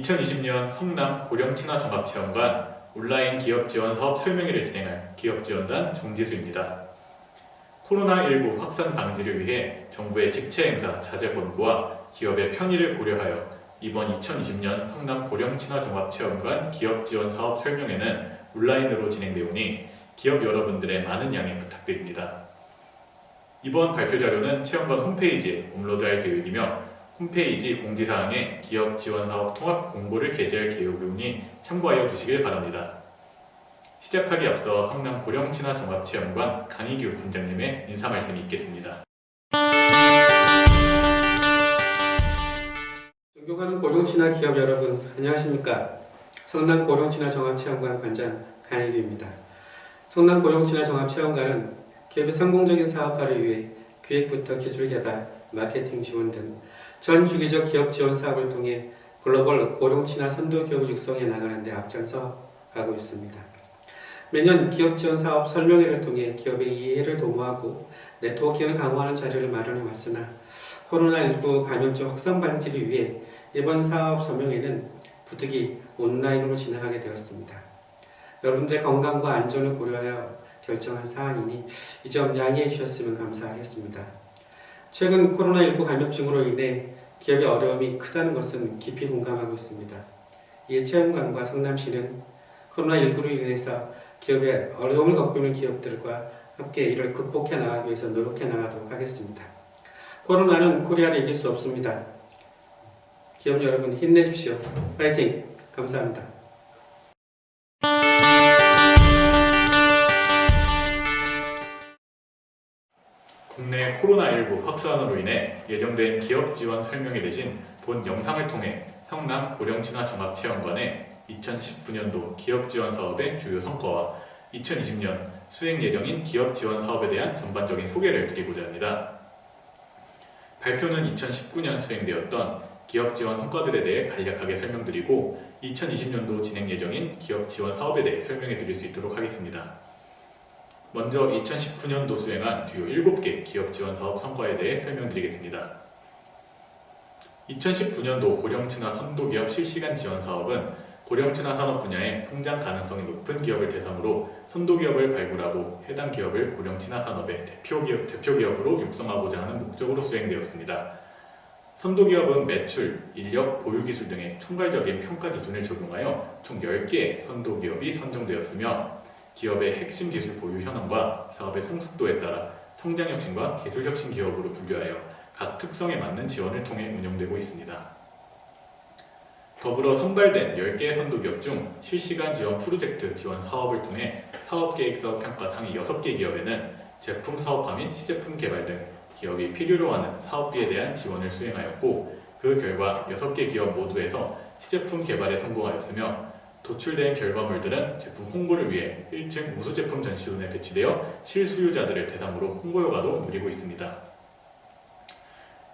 2020년 성남 고령친화종합체험관 온라인 기업지원사업 설명회를 진행할 기업지원단 정지수입니다. 코로나19 확산 방지를 위해 정부의 직채행사 자제 권고와 기업의 편의를 고려하여 이번 2020년 성남 고령친화종합체험관 기업지원사업 설명회는 온라인으로 진행되오니 기업 여러분들의 많은 양해 부탁드립니다. 이번 발표 자료는 체험관 홈페이지에 업로드할 계획이며 홈페이지 공지사항에 기업지원사업 통합 공고를 게재할 계획이오니 참고하여 주시길 바랍니다. 시작하기 앞서 성남 고령친화종합체험관 강희규 관장님의 인사 말씀이 있겠습니다. 존경하는 고령친화 기업 여러분, 안녕하십니까? 성남 고령친화종합체험관 관장 강희규입니다. 성남 고령친화종합체험관은 기업의 성공적인 사업화를 위해 기획부터 기술 개발, 마케팅 지원 등 전 주기적 기업 지원 사업을 통해 글로벌 고령친화 선도 기업을 육성해 나가는 데 앞장서 가고 있습니다. 매년 기업 지원 사업 설명회를 통해 기업의 이해를 도모하고 네트워킹을 강화하는 자료를 마련해 왔으나 코로나19 감염증 확산 방지를 위해 이번 사업 설명회는 부득이 온라인으로 진행하게 되었습니다. 여러분들의 건강과 안전을 고려하여 결정한 사안이니 이 점 양해해 주셨으면 감사하겠습니다. 최근 코로나19 감염증으로 인해 기업의 어려움이 크다는 것은 깊이 공감하고 있습니다. 이에 체험관과 성남시는 코로나19로 인해서 기업의 어려움을 겪고 있는 기업들과 함께 이를 극복해 나가기 위해서 노력해 나가도록 하겠습니다. 코로나는 코리아를 이길 수 없습니다. 기업 여러분 힘내십시오. 파이팅! 감사합니다. 국내 코로나19 확산으로 인해 예정된 기업 지원 설명회 대신 본 영상을 통해 성남 고령친화종합체험관의 2019년도 기업 지원 사업의 주요 성과와 2020년 수행 예정인 기업 지원 사업에 대한 전반적인 소개를 드리고자 합니다. 발표는 2019년 수행되었던 기업 지원 성과들에 대해 간략하게 설명드리고 2020년도 진행 예정인 기업 지원 사업에 대해 설명해 드릴 수 있도록 하겠습니다. 먼저 2019년도 수행한 주요 7개 기업 지원 사업 성과에 대해 설명드리겠습니다. 2019년도 고령친화 선도기업 실시간 지원 사업은 고령친화 산업 분야의 성장 가능성이 높은 기업을 대상으로 선도기업을 발굴하고 해당 기업을 고령친화 산업의 대표기업으로 육성하고자 하는 목적으로 수행되었습니다. 선도기업은 매출, 인력, 보유기술 등의 총괄적인 평가 기준을 적용하여 총 10개의 선도기업이 선정되었으며 기업의 핵심 기술 보유 현황과 사업의 성숙도에 따라 성장혁신과 기술혁신 기업으로 분류하여 각 특성에 맞는 지원을 통해 운영되고 있습니다. 더불어 선발된 10개의 선도기업 중 실시간 지원 프로젝트 지원 사업을 통해 사업계획서 평가 상위 6개 기업에는 제품 사업화 및 시제품 개발 등 기업이 필요로 하는 사업비에 대한 지원을 수행하였고 그 결과 6개 기업 모두에서 시제품 개발에 성공하였으며 도출된 결과물들은 제품 홍보를 위해 1층 우수제품 전시존에 배치되어 실수요자들을 대상으로 홍보 효과도 누리고 있습니다.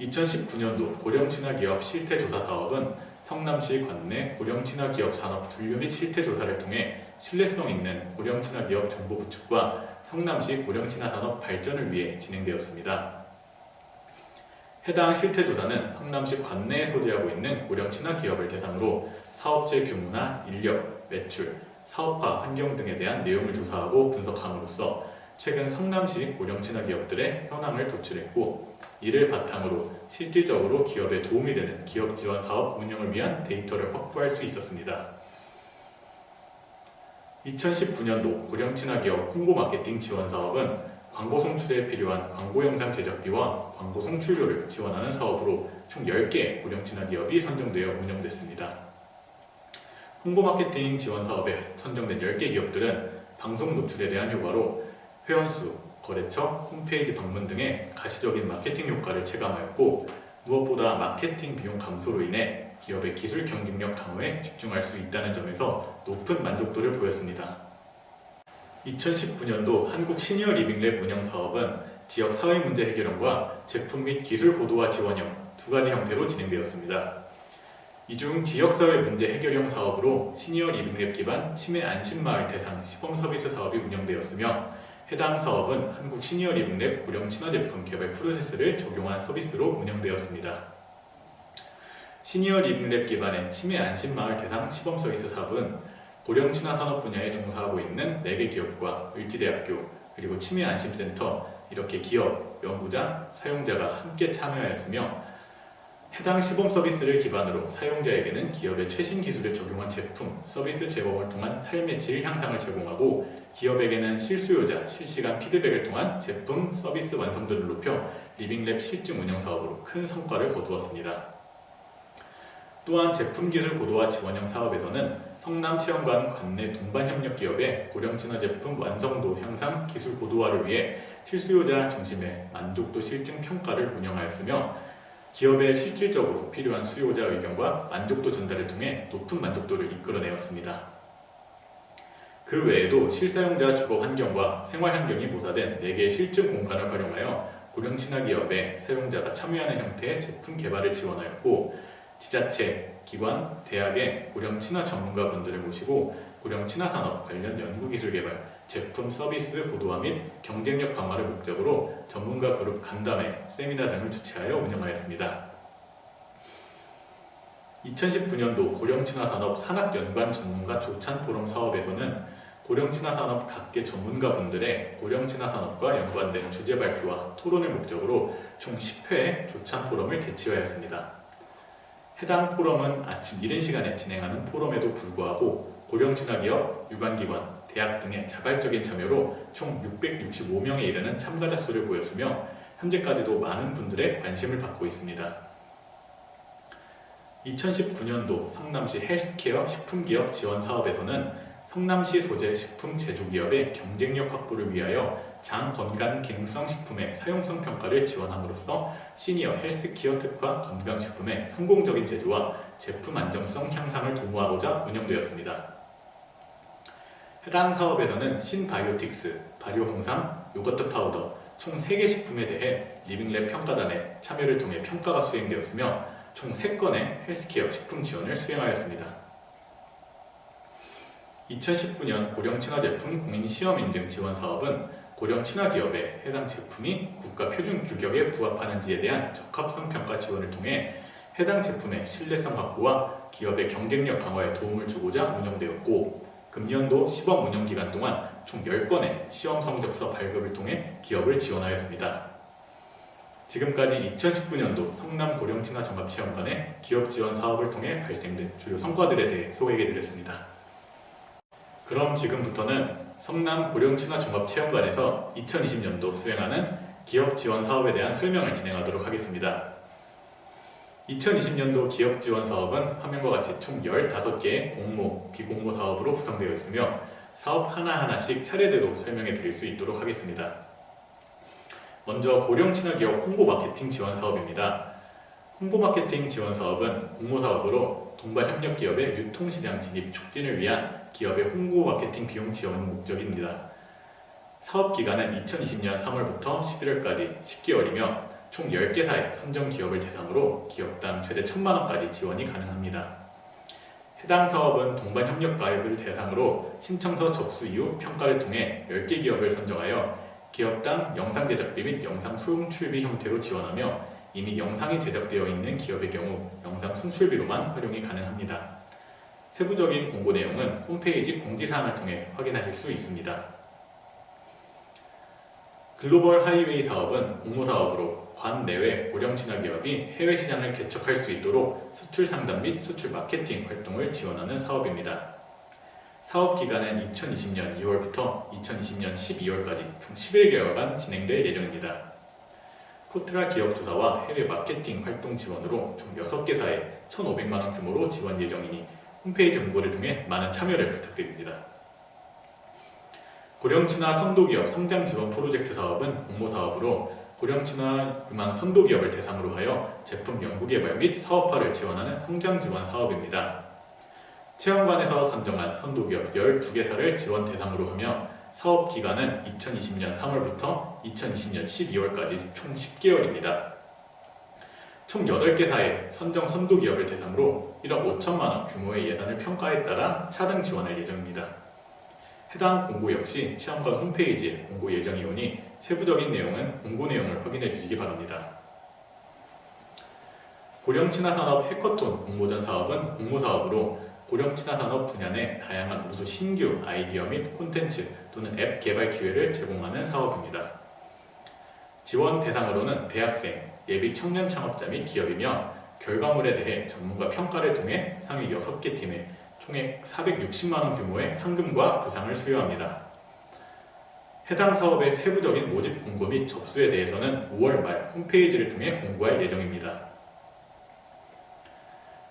2019년도 고령친화기업 실태조사 사업은 성남시 관내 고령친화기업 산업 분류 및 실태조사를 통해 신뢰성 있는 고령친화기업 정보 구축과 성남시 고령친화산업 발전을 위해 진행되었습니다. 해당 실태조사는 성남시 관내에 소재하고 있는 고령친화기업을 대상으로 사업체 규모나 인력, 매출, 사업화 환경 등에 대한 내용을 조사하고 분석함으로써 최근 성남시 고령친화기업들의 현황을 도출했고 이를 바탕으로 실질적으로 기업에 도움이 되는 기업 지원 사업 운영을 위한 데이터를 확보할 수 있었습니다. 2019년도 고령친화기업 홍보 마케팅 지원 사업은 광고 송출에 필요한 광고 영상 제작비와 광고 송출료를 지원하는 사업으로 총 10개 고령친화기업이 선정되어 운영됐습니다. 홍보 마케팅 지원 사업에 선정된 10개 기업들은 방송 노출에 대한 효과로 회원수, 거래처, 홈페이지 방문 등의 가시적인 마케팅 효과를 체감하였고 무엇보다 마케팅 비용 감소로 인해 기업의 기술 경쟁력 강화에 집중할 수 있다는 점에서 높은 만족도를 보였습니다. 2019년도 한국 시니어 리빙랩 운영 사업은 지역 사회 문제 해결형과 제품 및 기술 고도화 지원형 두 가지 형태로 진행되었습니다. 이 중 지역사회 문제 해결형 사업으로 시니어 리빙랩 기반 치매 안심마을 대상 시범 서비스 사업이 운영되었으며 해당 사업은 한국 시니어 리빙랩 고령 친화 제품 개발 프로세스를 적용한 서비스로 운영되었습니다. 시니어 리빙랩 기반의 치매 안심마을 대상 시범 서비스 사업은 고령 친화 산업 분야에 종사하고 있는 4개 기업과 을지대학교 그리고 치매 안심센터 이렇게 기업, 연구자, 사용자가 함께 참여하였으며 해당 시범 서비스를 기반으로 사용자에게는 기업의 최신 기술을 적용한 제품, 서비스 제공을 통한 삶의 질 향상을 제공하고 기업에게는 실수요자 실시간 피드백을 통한 제품, 서비스 완성도를 높여 리빙랩 실증 운영 사업으로 큰 성과를 거두었습니다. 또한 제품기술 고도화 지원형 사업에서는 성남체험관 관내 동반협력 기업의 고령 친화 제품 완성도 향상 기술 고도화를 위해 실수요자 중심의 만족도 실증 평가를 운영하였으며 기업에 실질적으로 필요한 수요자 의견과 만족도 전달을 통해 높은 만족도를 이끌어내었습니다. 그 외에도 실사용자 주거 환경과 생활 환경이 모사된 4개의 실증 공간을 활용하여 고령 친화 기업의 사용자가 참여하는 형태의 제품 개발을 지원하였고 지자체, 기관, 대학의 고령 친화 전문가분들을 모시고 고령 친화 산업 관련 연구기술 개발, 제품 서비스 고도화 및 경쟁력 강화를 목적으로 전문가 그룹 간담회, 세미나 등을 주최하여 운영하였습니다. 2019년도 고령 친화 산업 산학연관 전문가 조찬 포럼 사업에서는 고령 친화 산업 각계 전문가분들의 고령 친화 산업과 연관된 주제 발표와 토론을 목적으로 총 10회의 조찬 포럼을 개최하였습니다. 해당 포럼은 아침 이른 시간에 진행하는 포럼에도 불구하고 고령 친화 기업, 유관기관, 대학 등의 자발적인 참여로 총 665명에 이르는 참가자 수를 보였으며 현재까지도 많은 분들의 관심을 받고 있습니다. 2019년도 성남시 헬스케어 식품기업 지원 사업에서는 성남시 소재 식품 제조기업의 경쟁력 확보를 위하여 장건강기능성 식품의 사용성 평가를 지원함으로써 시니어 헬스케어 특화 건강식품의 성공적인 제조와 제품 안정성 향상을 도모하고자 운영되었습니다. 해당 사업에서는 신바이오틱스, 발효홍삼, 요거트 파우더 총 3개 식품에 대해 리빙랩 평가단의 참여를 통해 평가가 수행되었으며 총 3건의 헬스케어 식품 지원을 수행하였습니다. 2019년 고령 친화 제품 공인 시험 인증 지원 사업은 고령 친화 기업의 해당 제품이 국가 표준 규격에 부합하는지에 대한 적합성 평가 지원을 통해 해당 제품의 신뢰성 확보와 기업의 경쟁력 강화에 도움을 주고자 운영되었고 금년도 시범 운영 기간 동안 총 10건의 시험 성적서 발급을 통해 기업을 지원하였습니다. 지금까지 2019년도 성남 고령 친화 종합체험관의 기업 지원 사업을 통해 발생된 주요 성과들에 대해 소개해드렸습니다. 그럼 지금부터는 성남 고령 친화 종합체험관에서 2020년도 수행하는 기업 지원 사업에 대한 설명을 진행하도록 하겠습니다. 2020년도 기업 지원 사업은 화면과 같이 총 15개의 공모, 비공모 사업으로 구성되어 있으며 사업 하나하나씩 차례대로 설명해 드릴 수 있도록 하겠습니다. 먼저 고령 친화 기업 홍보 마케팅 지원 사업입니다. 홍보 마케팅 지원 사업은 공모 사업으로 동반 협력 기업의 유통시장 진입 촉진을 위한 기업의 홍보 마케팅 비용 지원이 목적입니다. 사업 기간은 2020년 3월부터 11월까지 10개월이며 총 10개사의 선정 기업을 대상으로 기업당 최대 1,000만 원까지 지원이 가능합니다. 해당 사업은 동반 협력 가입을 대상으로 신청서 접수 이후 평가를 통해 10개 기업을 선정하여 기업당 영상 제작비 및 영상 송출비 형태로 지원하며 이미 영상이 제작되어 있는 기업의 경우 영상 송출비로만 활용이 가능합니다. 세부적인 공고 내용은 홈페이지 공지사항을 통해 확인하실 수 있습니다. 글로벌 하이웨이 사업은 공모사업으로 관내외 고령 친화 기업이 해외 시장을 개척할 수 있도록 수출 상담 및 수출 마케팅 활동을 지원하는 사업입니다. 사업 기간은 2020년 2월부터 2020년 12월까지 총 11개월간 진행될 예정입니다. 코트라 기업 조사와 해외 마케팅 활동 지원으로 총 6개사에 1,500만 원 규모로 지원 예정이니 홈페이지 홍보를 통해 많은 참여를 부탁드립니다. 고령 친화 선도기업 성장 지원 프로젝트 사업은 공모 사업으로 고령 친화 유망 선도기업을 대상으로 하여 제품 연구 개발 및 사업화를 지원하는 성장 지원 사업입니다. 체험관에서 선정한 선도기업 12개사를 지원 대상으로 하며 사업 기간은 2020년 3월부터 2020년 12월까지 총 10개월입니다. 총 8개사의 선정 선도기업을 대상으로 1억 5천만 원 규모의 예산을 평가에 따라 차등 지원할 예정입니다. 해당 공고 역시 체험관 홈페이지에 공고 예정이 오니 세부적인 내용은 공고 내용을 확인해 주시기 바랍니다. 고령친화산업 해커톤 공모전 사업은 공모사업으로 고령친화산업 분야 내 다양한 우수 신규 아이디어 및 콘텐츠 또는 앱 개발 기회를 제공하는 사업입니다. 지원 대상으로는 대학생, 예비 청년 창업자 및 기업이며 결과물에 대해 전문가 평가를 통해 상위 6개 팀에 총액 460만원 규모의 상금과 부상을 수여합니다. 해당 사업의 세부적인 모집 공고 및 접수에 대해서는 5월 말 홈페이지를 통해 공고할 예정입니다.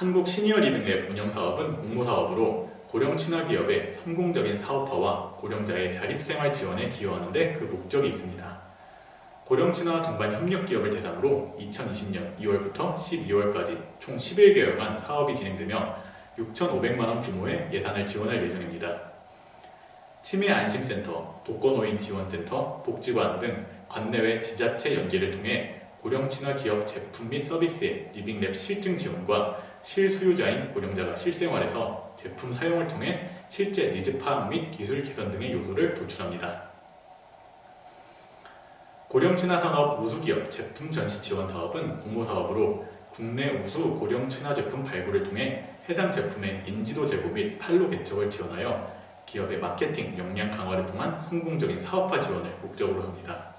한국 시니어 리빙랩 운영사업은 공모사업으로 고령 친화기업의 성공적인 사업화와 고령자의 자립생활 지원에 기여하는 데 그 목적이 있습니다. 고령 친화 동반 협력 기업을 대상으로 2020년 2월부터 12월까지 총 11개월간 사업이 진행되며 6,500만원 규모의 예산을 지원할 예정입니다. 치매 안심센터, 독거노인 지원센터, 복지관 등 관내외 지자체 연계를 통해 고령 친화 기업 제품 및 서비스의 리빙랩 실증 지원과 실수요자인 고령자가 실생활에서 제품 사용을 통해 실제 니즈 파악 및 기술 개선 등의 요소를 도출합니다. 고령 친화 산업 우수기업 제품 전시 지원 사업은 공모사업으로 국내 우수 고령 친화 제품 발굴을 통해 해당 제품의 인지도 제고 및 판로 개척을 지원하여 기업의 마케팅 역량 강화를 통한 성공적인 사업화 지원을 목적으로 합니다.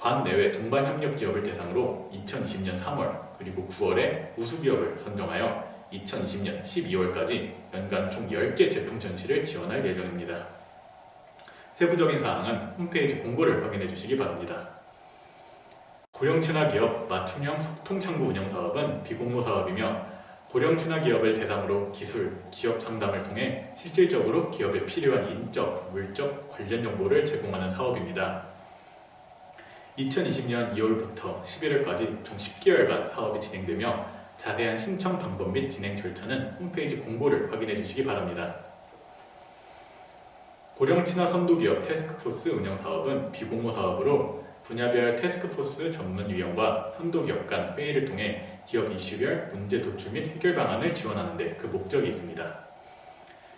관내외 동반 협력 기업을 대상으로 2020년 3월 그리고 9월에 우수기업을 선정하여 2020년 12월까지 연간 총 10개 제품 전시를 지원할 예정입니다. 세부적인 사항은 홈페이지 공고를 확인해 주시기 바랍니다. 고령 친화 기업 맞춤형 소통창구 운영 사업은 비공모 사업이며 고령 친화 기업을 대상으로 기술, 기업 상담을 통해 실질적으로 기업에 필요한 인적, 물적 관련 정보를 제공하는 사업입니다. 2020년 2월부터 11월까지 총 10개월간 사업이 진행되며 자세한 신청 방법 및 진행 절차는 홈페이지 공고를 확인해 주시기 바랍니다. 고령 친화 선도기업 태스크포스 운영 사업은 비공모 사업으로 분야별 태스크포스 전문 위원과 선도기업 간 회의를 통해 기업 이슈별 문제 도출 및 해결 방안을 지원하는 데 그 목적이 있습니다.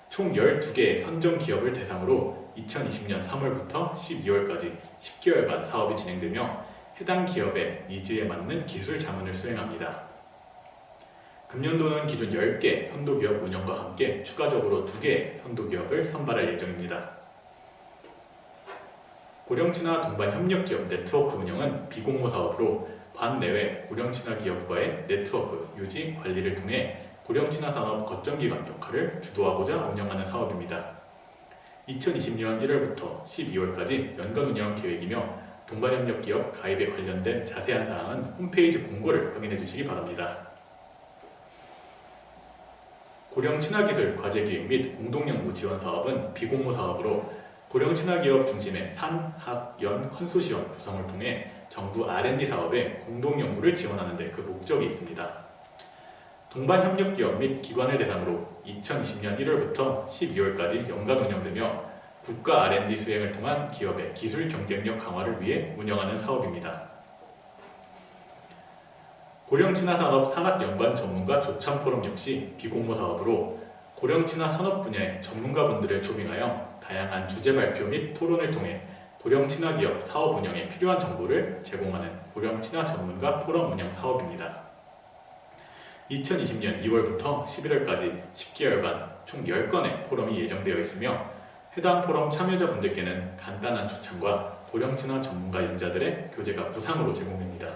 총 12개의 선정 기업을 대상으로 2020년 3월부터 12월까지 10개월간 사업이 진행되며 해당 기업의 니즈에 맞는 기술 자문을 수행합니다. 금년도는 기존 10개 선도기업 운영과 함께 추가적으로 2개의 선도기업을 선발할 예정입니다. 고령친화 동반 협력기업 네트워크 운영은 비공모 사업으로 관내외 고령친화 기업과의 네트워크 유지 관리를 통해 고령친화 산업 거점기관 역할을 주도하고자 운영하는 사업입니다. 2020년 1월부터 12월까지 연간 운영 계획이며 동반협력기업 가입에 관련된 자세한 사항은 홈페이지 공고를 확인해 주시기 바랍니다. 고령 친화기술 과제기획 및 공동연구 지원 사업은 비공모 사업으로 고령 친화기업 중심의 산, 학, 연 컨소시엄 구성을 통해 정부 R&D 사업에 공동연구를 지원하는 데 그 목적이 있습니다. 동반협력기업 및 기관을 대상으로 2020년 1월부터 12월까지 연간 운영되며 국가 R&D 수행을 통한 기업의 기술 경쟁력 강화를 위해 운영하는 사업입니다. 고령친화산업 산학연관 전문가 조참 포럼 역시 비공모 사업으로 고령친화 산업 분야의 전문가분들을 초빙하여 다양한 주제 발표 및 토론을 통해 고령친화 기업 사업 운영에 필요한 정보를 제공하는 고령친화 전문가 포럼 운영 사업입니다. 2020년 2월부터 11월까지 10개월간 총 10건의 포럼이 예정되어 있으며 해당 포럼 참여자분들께는 간단한 초청과 고령친화 전문가 연자들의 교재가 무상으로 제공됩니다.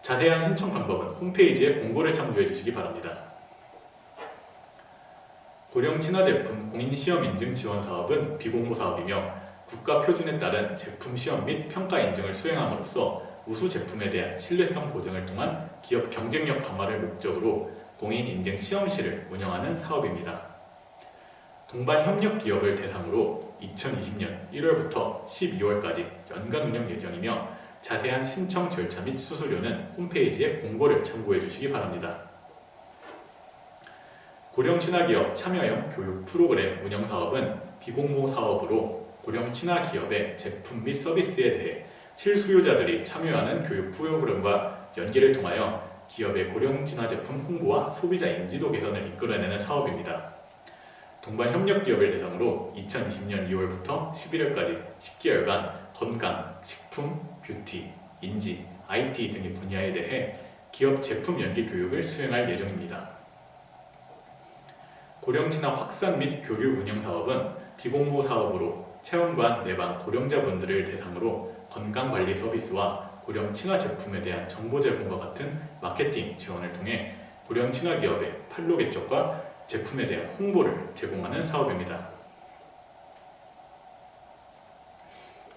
자세한 신청 방법은 홈페이지에 공고를 참조해 주시기 바랍니다. 고령 친화 제품 공인 시험 인증 지원 사업은 비공모 사업이며 국가 표준에 따른 제품 시험 및 평가 인증을 수행함으로써 우수 제품에 대한 신뢰성 보증을 통한 기업 경쟁력 강화를 목적으로 공인 인증 시험실을 운영하는 사업입니다. 동반 협력 기업을 대상으로 2020년 1월부터 12월까지 연간 운영 예정이며 자세한 신청 절차 및 수수료는 홈페이지에 공고를 참고해 주시기 바랍니다. 고령 친화 기업 참여형 교육 프로그램 운영 사업은 비공모 사업으로 고령 친화 기업의 제품 및 서비스에 대해 실수요자들이 참여하는 교육 프로그램과 연계를 통하여 기업의 고령 친화 제품 홍보와 소비자 인지도 개선을 이끌어내는 사업입니다. 동반 협력 기업을 대상으로 2020년 2월부터 11월까지 10개월간 건강, 식품, 뷰티, 인지, IT 등의 분야에 대해 기업 제품 연계 교육을 수행할 예정입니다. 고령친화 확산 및 교류 운영 사업은 비공모 사업으로 체험관 내방 고령자분들을 대상으로 건강관리 서비스와 고령친화 제품에 대한 정보 제공과 같은 마케팅 지원을 통해 고령친화 기업의 판로 개척과 제품에 대한 홍보를 제공하는 사업입니다.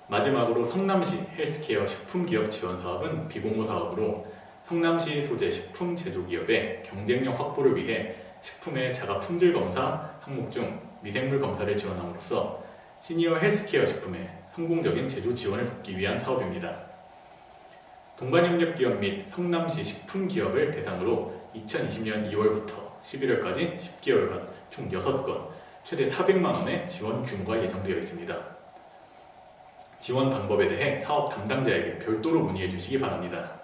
마지막으로 성남시 헬스케어 식품기업 지원 사업은 비공모 사업으로 성남시 소재 식품 제조기업의 경쟁력 확보를 위해 식품의 자가 품질 검사 항목 중 미생물 검사를 지원함으로써 시니어 헬스케어 식품의 성공적인 제조 지원을 돕기 위한 사업입니다. 동반협력기업 및 성남시 식품기업을 대상으로 2020년 2월부터 11월까지 10개월간 총 6건, 최대 400만 원의 지원 규모가 예정되어 있습니다. 지원 방법에 대해 사업 담당자에게 별도로 문의해 주시기 바랍니다.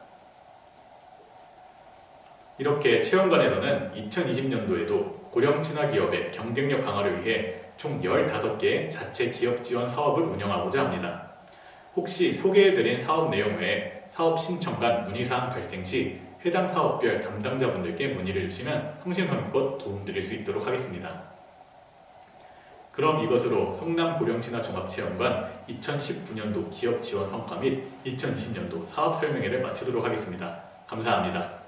이렇게 체험관에서는 2020년도에도 고령친화 기업의 경쟁력 강화를 위해 총 15개의 자체 기업 지원 사업을 운영하고자 합니다. 혹시 소개해드린 사업 내용 외에 사업 신청 간 문의사항 발생 시 해당 사업별 담당자분들께 문의를 주시면 성심성의껏 도움드릴 수 있도록 하겠습니다. 그럼 이것으로 성남 고령친화 종합체험관 2019년도 기업 지원 성과 및 2020년도 사업 설명회를 마치도록 하겠습니다. 감사합니다.